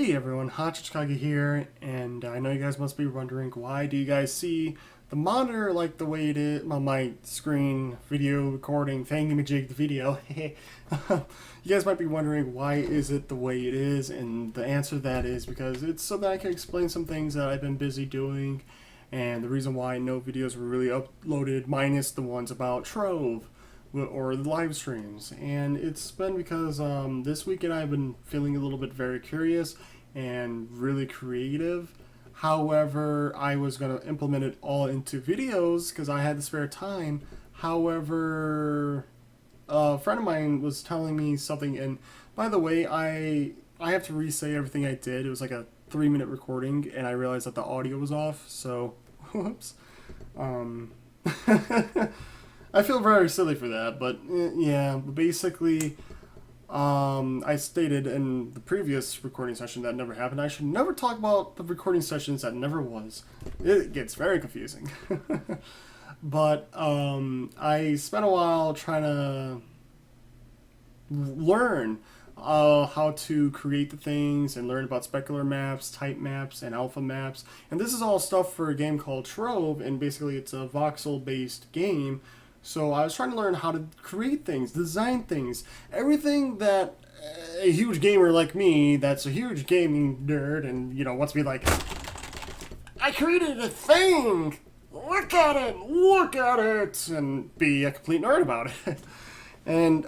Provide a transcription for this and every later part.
Hey everyone, Hachikage here, and I know you guys must be wondering why do you guys see the monitor like the way it is on my screen video recording thingamajig the video. You guys might be wondering why is it the way it is, and the answer to that is because it's so that I can explain some things that I've been busy doing, and the reason why no videos were really uploaded minus the ones about Trove or the live streams. And it's been because this weekend I've been feeling a little bit very curious and really creative. However, I was going to implement it all into videos because I had the spare time. However, a friend of mine was telling me something, and by the way, I have to re-say everything I did. It was like a 3-minute recording, and I realized that the audio was off, so whoops. I feel very silly for that, but yeah, basically, I stated in the previous recording session that never happened. I should never talk about the recording sessions that never was. It gets very confusing. But I spent a while trying to learn how to create the things and learn about specular maps, type maps, and alpha maps. And this is all stuff for a game called Trove, and basically it's a voxel-based game. So I was trying to learn how to create things, design things, everything that a huge gamer like me, that's a huge gaming nerd, and wants to be like, I created a thing. Look at it, and be a complete nerd about it. And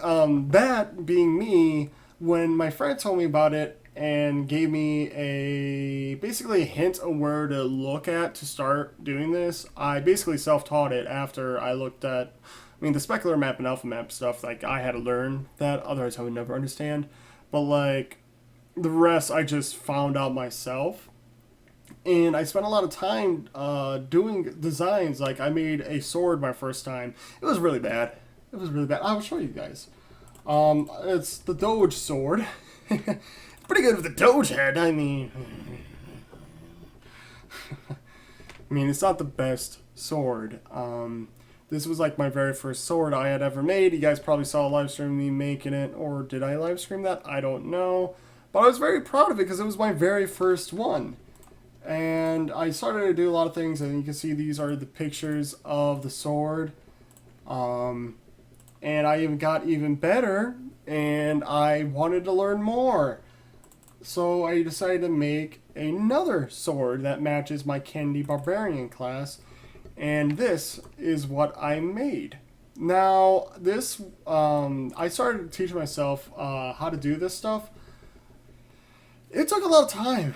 that being me, when my friend told me about it and gave me basically a hint of where to look at to start doing this, I basically self-taught it after I looked at, the specular map and alpha map stuff, like, I had to learn that, otherwise I would never understand. But, like, the rest I just found out myself. And I spent a lot of time doing designs. Like, I made a sword my first time. It was really bad. I'll show you guys. It's the Doge sword. Pretty good with the Doge head. It's not the best sword. This was like my very first sword I had ever made. You guys probably saw a live stream of me making it, or did I live stream that? I don't know. But I was very proud of it because it was my very first one. And I started to do a lot of things, and you can see these are the pictures of the sword. And I even got even better, and I wanted to learn more. So I decided to make another sword that matches my Candy Barbarian class, and this is what I made. Now, this, I started teaching myself how to do this stuff. It took a lot of time,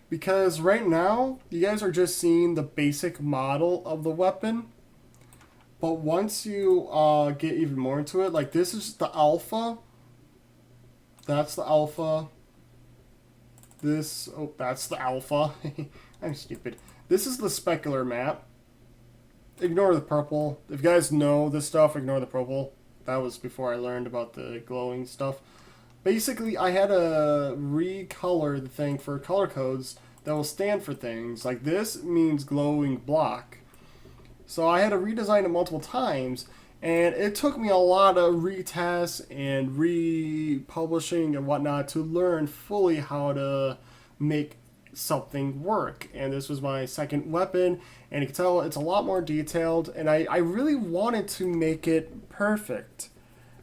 because right now, you guys are just seeing the basic model of the weapon. But once you get even more into it, like this is the alpha. That's the alpha. That's the alpha. I'm stupid. This is the specular map. Ignore the purple. If you guys know this stuff, ignore the purple. That was before I learned about the glowing stuff. Basically, I had to recolor the thing for color codes that will stand for things. Like this means glowing block. So I had to redesign it multiple times, and it took me a lot of retests and republishing and whatnot to learn fully how to make something work. And this was my second weapon, and you can tell it's a lot more detailed, and I really wanted to make it perfect.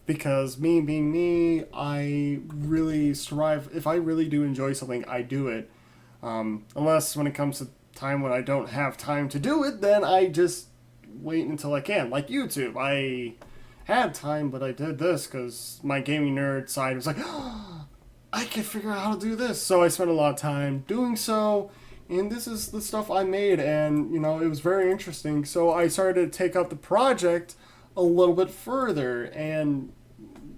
Because me being me, I really strive. If I really do enjoy something, I do it. Unless when it comes to time when I don't have time to do it, then I just wait until I can. Like YouTube, I had time, but I did this because my gaming nerd side was like, oh, I can figure out how to do this. So I spent a lot of time doing so, and this is the stuff I made, and it was very interesting. So I started to take up the project a little bit further, and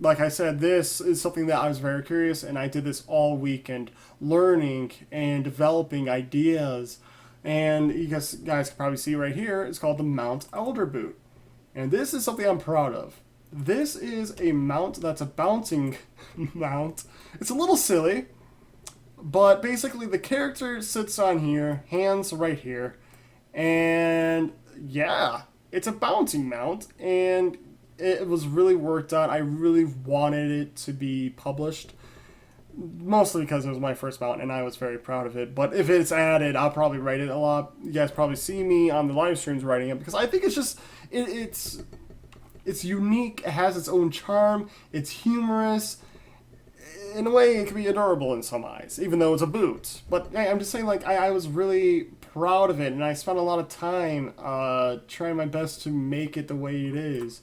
like I said, this is something that I was very curious, and I did this all weekend, learning and developing ideas. And you guys can probably see right here, it's called the Mount Elder Boot. And this is something I'm proud of. This is a mount that's a bouncing mount. It's a little silly, but basically the character sits on here, hands right here, and yeah, it's a bouncing mount, and it was really worked on. I really wanted it to be published. mostly because it was my first mount and I was very proud of it. But if it's added, I'll probably write it a lot. You guys probably see me on the live streams writing it because I think it's just it's unique. It has its own charm. It's humorous. In a way, it can be adorable in some eyes, even though it's a boot. But hey, I'm just saying, like, I was really proud of it, and I spent a lot of time trying my best to make it the way it is.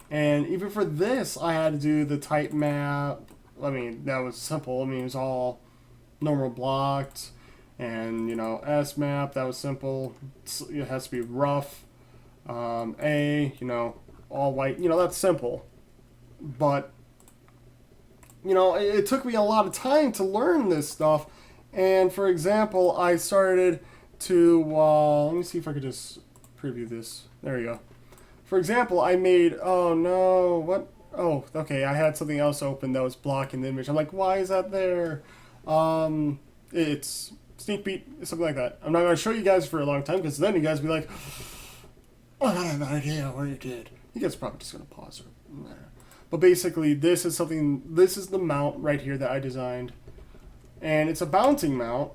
And even for this, I had to do the type map. I mean, that was simple. I mean, it was all normal blocked. And, you know, S map, that was simple. It has to be rough. A, you know, all white. You know, that's simple. But, you know, it took me a lot of time to learn this stuff. And, for example, I started to, let me see if I could just preview this. There you go. For example, I made, oh no, what? Oh, okay, I had something else open that was blocking the image. I'm like, why is that there? It's sneak peek, something like that. I'm not going to show you guys for a long time because then you guys will be like, oh, I have no idea what you did. You guys are probably just going to pause or, but basically, this is something, this is the mount right here that I designed. And it's a bouncing mount.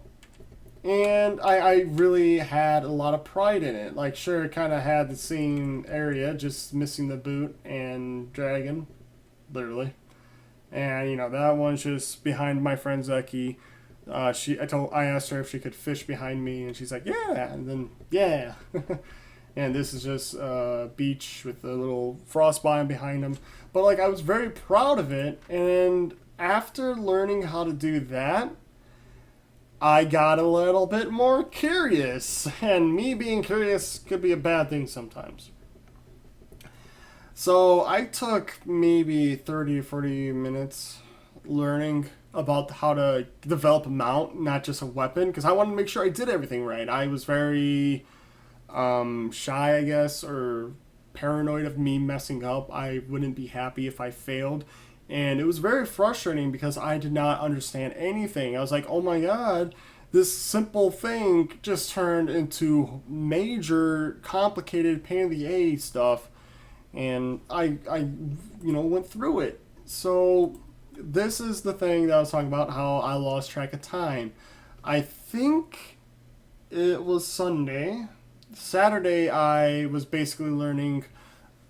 And I really had a lot of pride in it. Like, sure, it kind of had the same area, just missing the boot and dragon, literally. And, you know, that one's just behind my friend Zeki. I asked her if she could fish behind me, and she's like, yeah, and then, yeah. And this is just a beach with a little frost biome behind him. But, like, I was very proud of it, and after learning how to do that, I got a little bit more curious, and me being curious could be a bad thing sometimes. So I took maybe 30 or 40 minutes learning about how to develop a mount, not just a weapon, because I wanted to make sure I did everything right. I was very shy, I guess, or paranoid of me messing up. I wouldn't be happy if I failed. And it was very frustrating because I did not understand anything. I was like, oh my god, this simple thing just turned into major, complicated, pain in the A stuff. And I went through it. So this is the thing that I was talking about, how I lost track of time. I think it was Sunday. Saturday, I was basically learning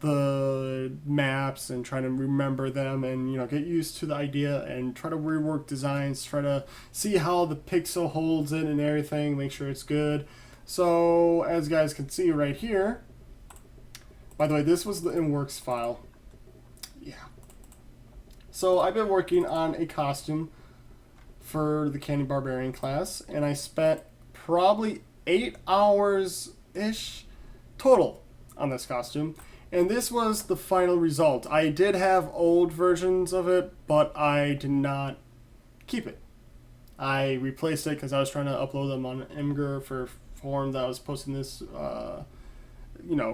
the maps and trying to remember them and, you know, get used to the idea and try to rework designs, try to see how the pixel holds it and everything, make sure it's good. So as you guys can see right here, by the way, this was the InWorks file. Yeah. So I've been working on a costume for the Candy Barbarian class, and I spent probably 8 hours-ish total on this costume. And this was the final result. I did have old versions of it, but I did not keep it. I replaced it because I was trying to upload them on Imgur for form that I was posting this,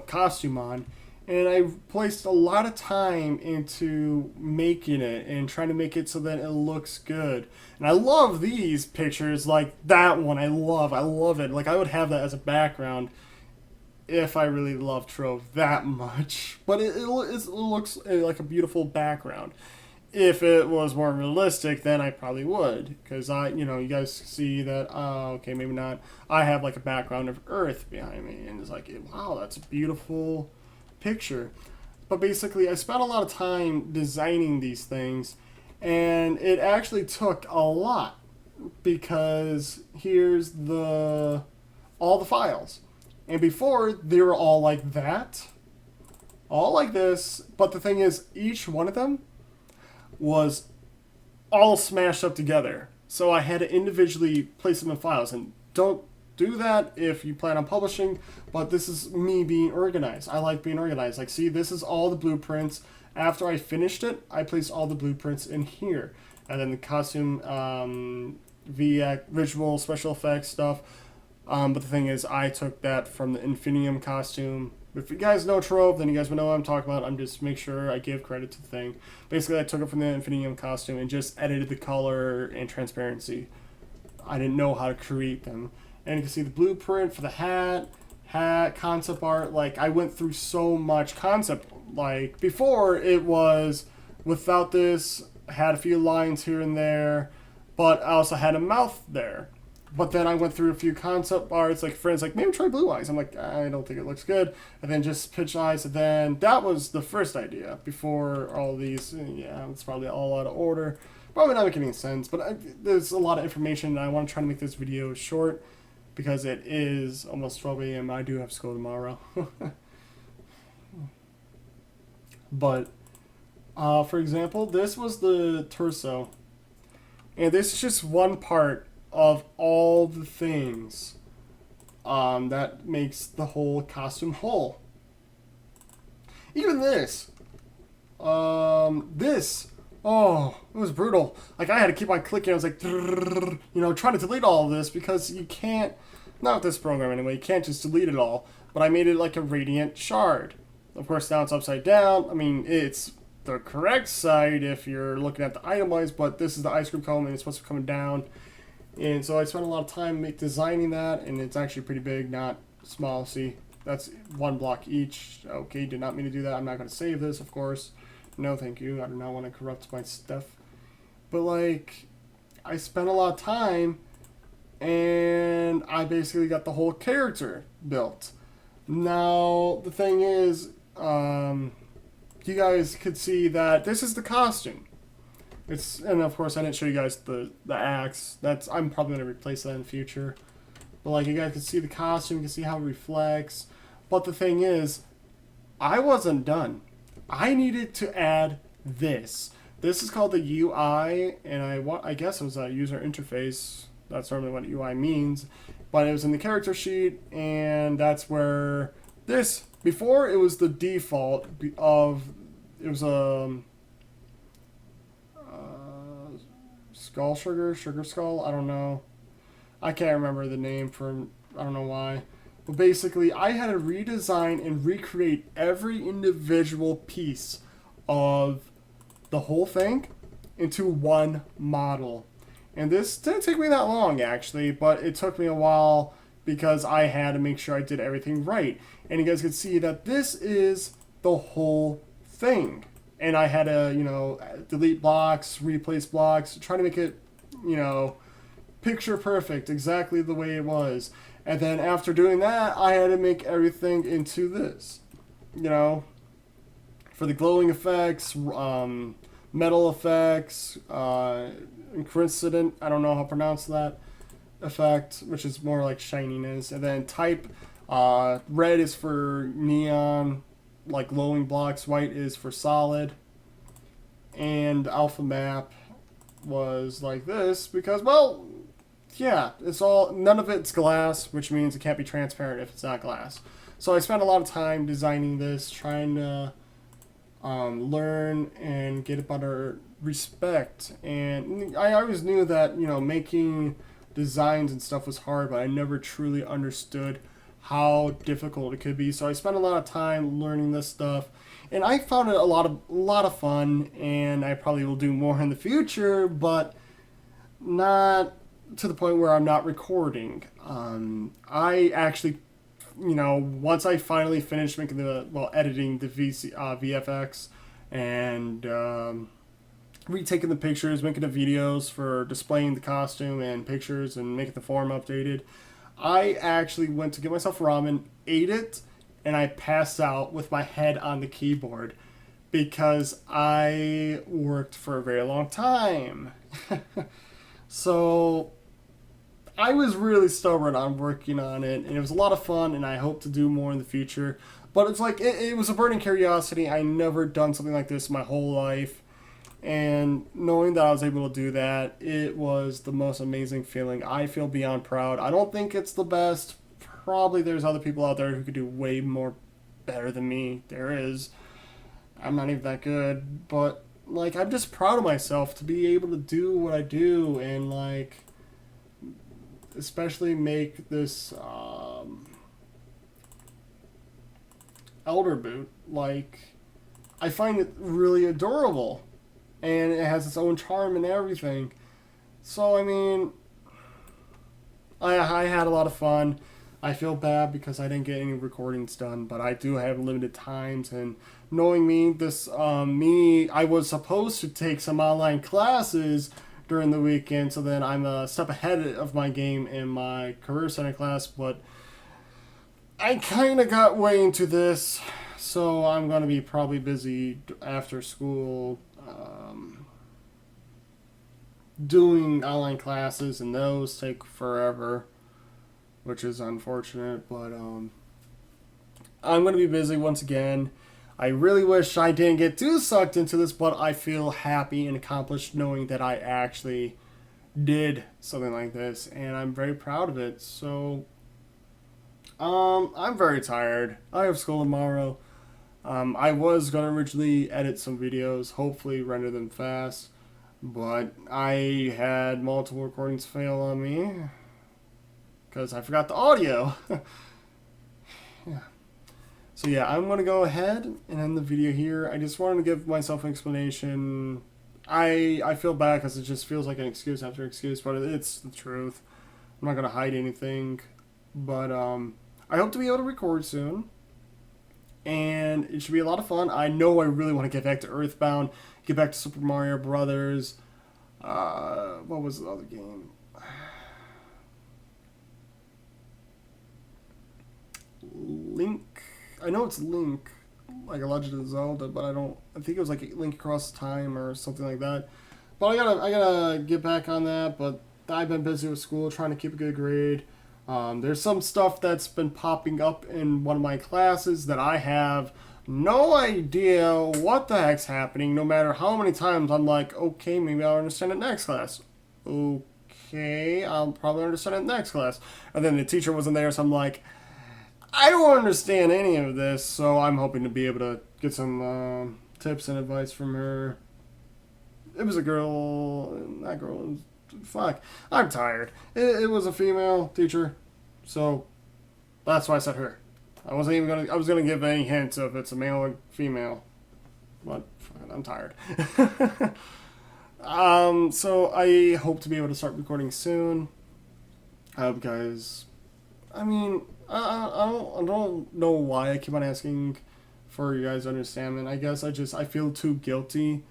costume on. And I placed a lot of time into making it and trying to make it so that it looks good. And I love these pictures, like that one. I love it. Like, I would have that as a background if I really love Trove that much. But it looks like a beautiful background. If it was more realistic, then I probably would. Because you guys see that, okay, maybe not. I have like a background of Earth behind me. And it's like, wow, that's a beautiful picture. But basically, I spent a lot of time designing these things. And it actually took a lot. Because here's all the files. And before, they were all like that. All like this. But the thing is, each one of them was all smashed up together. So I had to individually place them in files. And don't do that if you plan on publishing. But this is me being organized. I like being organized. Like, see, this is all the blueprints. After I finished it, I placed all the blueprints in here. And then the costume, visual, special effects stuff. But the thing is, I took that from the Infinium costume. If you guys know Trove, then you guys will know what I'm talking about. I'm just make sure I give credit to the thing. Basically, I took it from the Infinium costume and just edited the color and transparency. I didn't know how to create them. And you can see the blueprint for the hat, concept art. Like, I went through so much concept. Like, before, it was, without this, had a few lines here and there. but I also had a mouth there. But then I went through a few concept arts, like friends like, maybe try blue eyes. I'm like, I don't think it looks good. And then just pitch eyes. And then that was the first idea before all these. Yeah, it's probably all out of order. Probably not making any sense. But there's a lot of information, and I want to try to make this video short because it is almost 12 a.m. I do have school tomorrow. But, for example, this was the torso. And this is just one part of all the things that makes the whole costume whole. Even this. Oh, it was brutal. Like, I had to keep on clicking. I was like, you know, trying to delete all of this because you can't, not with this program anyway, you can't just delete it all. But I made it like a radiant shard. Of course, now it's upside down. I mean, it's the correct side if you're looking at the item wise, but this is the ice cream cone and it's supposed to be coming down. And so I spent a lot of time designing that, and it's actually pretty big, not small. See, that's one block each. Okay, did not mean to do that. I'm not going to save this, of course. No, thank you. I do not want to corrupt my stuff. But, like, I spent a lot of time, and I basically got the whole character built. Now, the thing is, you guys could see that this is the costume. And of course I didn't show you guys the axe. I'm probably gonna replace that in the future. But like, you guys can see the costume, you can see how it reflects. But the thing is, I wasn't done. I needed to add this. This is called the UI, and I guess it was a user interface. That's normally what UI means. But it was in the character sheet, and that's where this, before it was the default of, it was a sugar skull, I don't know. I can't remember the name I don't know why. But basically, I had to redesign and recreate every individual piece of the whole thing into one model. And this didn't take me that long, actually, but it took me a while because I had to make sure I did everything right. And you guys can see that this is the whole thing. And I had to, you know, delete blocks, replace blocks, try to make it, you know, picture perfect, exactly the way it was. And then after doing that, I had to make everything into this, you know, for the glowing effects, metal effects, incandescent, I don't know how to pronounce that effect, which is more like shininess. And then type, red is for neon, like glowing blocks, white is for solid, and alpha map was like this because, well, yeah, it's all, none of it's glass, which means it can't be transparent if it's not glass. So I spent a lot of time designing this, trying to learn and get a better respect. And I always knew that, you know, making designs and stuff was hard, but I never truly understood how difficult it could be. So I spent a lot of time learning this stuff, and I found it a lot of fun, and I probably will do more in the future, but not to the point where I'm not recording. I actually, you know, once I finally finished making editing the VFX and retaking the pictures, making the videos for displaying the costume and pictures and making the form updated, I actually went to get myself ramen, ate it, and I passed out with my head on the keyboard because I worked for a very long time. So I was really stubborn on working on it, and it was a lot of fun, and I hope to do more in the future. But it's like, it was a burning curiosity. I never done something like this my whole life. And knowing that I was able to do that, it was the most amazing feeling. I feel beyond proud. I don't think it's the best. Probably there's other people out there who could do way more better than me. There is. I'm not even that good. But, like, I'm just proud of myself to be able to do what I do and, like, especially make this elder boot. Like, I find it really adorable. And it has its own charm and everything. So, I mean, I had a lot of fun. I feel bad because I didn't get any recordings done, but I do have limited times. And knowing me, I was supposed to take some online classes during the weekend, so then I'm a step ahead of my game in my career center class. But I kind of got way into this, so I'm going to be probably busy after school doing online classes, and those take forever, which is unfortunate. But I'm going to be busy once again. I really wish I didn't get too sucked into this, but I feel happy and accomplished knowing that I actually did something like this, and I'm very proud of it. So, I'm very tired. I have school tomorrow. I was going to originally edit some videos, hopefully render them fast, but I had multiple recordings fail on me because I forgot the audio. Yeah. So yeah, I'm going to go ahead and end the video here. I just wanted to give myself an explanation. I feel bad because it just feels like an excuse after excuse, but it's the truth. I'm not going to hide anything. But I hope to be able to record soon. And it should be a lot of fun. I know I really want to get back to Earthbound, get back to Super Mario Brothers. What was the other game? Link. I know it's Link, like a Legend of Zelda, but I think it was like Link Across Time or something like that. But I gotta get back on that. But I've been busy with school, trying to keep a good grade. There's some stuff that's been popping up in one of my classes that I have no idea what the heck's happening. No matter how many times I'm like, okay, maybe I'll understand it next class. Okay, I'll probably understand it next class. And then the teacher wasn't there, so I'm like, I don't understand any of this, so I'm hoping to be able to get some tips and advice from her. It was a girl, that girl was, fuck, I'm tired. It was a female teacher, so that's why I said her. I was gonna give any hints if it's a male or female, but I'm tired. So I hope to be able to start recording soon. I hope you guys, I mean, I don't know why I keep on asking for you guys' understanding. I guess I feel too guilty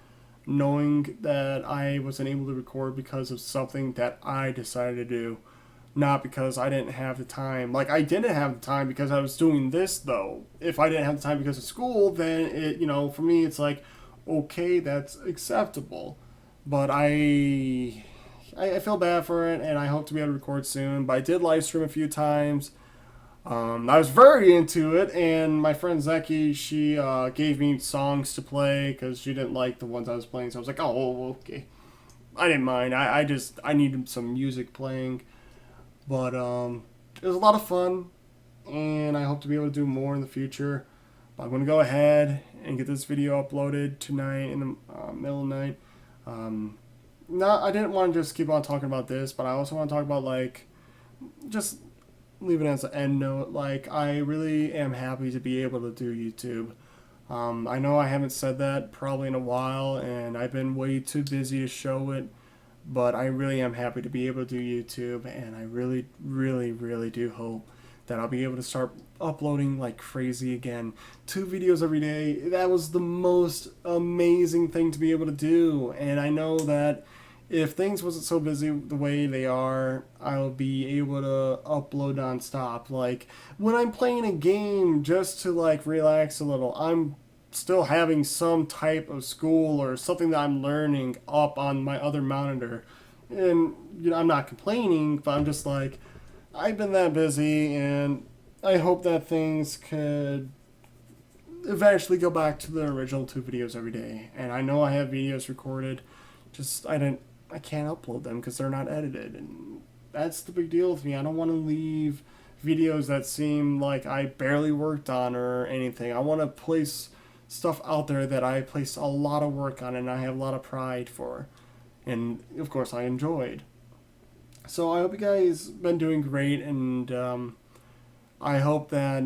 knowing that I wasn't able to record because of something that I decided to do, not because I didn't have the time. Like, I didn't have the time because I was doing this, though. If I didn't have the time because of school, then it, for me, it's like, okay, that's acceptable. But I feel bad for it, and I hope to be able to record soon. But I did live stream a few times. I was very into it, and my friend Zeki, she gave me songs to play because she didn't like the ones I was playing. So I was like, oh, okay. I didn't mind. I needed some music playing. But it was a lot of fun, and I hope to be able to do more in the future. But I'm going to go ahead and get this video uploaded tonight in the middle of the night. I didn't want to just keep on talking about this, but I also want to talk about, like, just leave it as an end note. Like, I really am happy to be able to do YouTube. I know I haven't said that probably in a while, and I've been way too busy to show it, but I really am happy to be able to do YouTube, and I really, really, really do hope that I'll be able to start uploading like crazy again. 2 videos every day. That was the most amazing thing to be able to do, and I know that if things wasn't so busy the way they are, I'll be able to upload nonstop. Like, when I'm playing a game just to, like, relax a little, I'm still having some type of school or something that I'm learning up on my other monitor. And, I'm not complaining, but I'm just like, I've been that busy, and I hope that things could eventually go back to the original 2 videos every day. And I know I have videos recorded, just I can't upload them because they're not edited, and that's the big deal with me. I don't want to leave videos that seem like I barely worked on or anything. I want to place stuff out there that I placed a lot of work on and I have a lot of pride for, and of course I enjoyed. So I hope you guys been doing great, and I hope that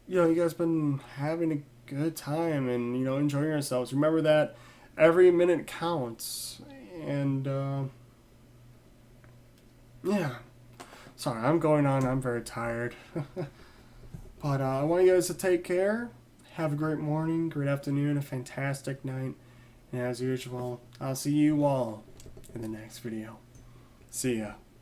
you guys been having a good time and enjoying yourselves. Remember that every minute counts. And, yeah. Sorry, I'm going on. I'm very tired. But I want you guys to take care. Have a great morning, great afternoon, a fantastic night. And as usual, I'll see you all in the next video. See ya.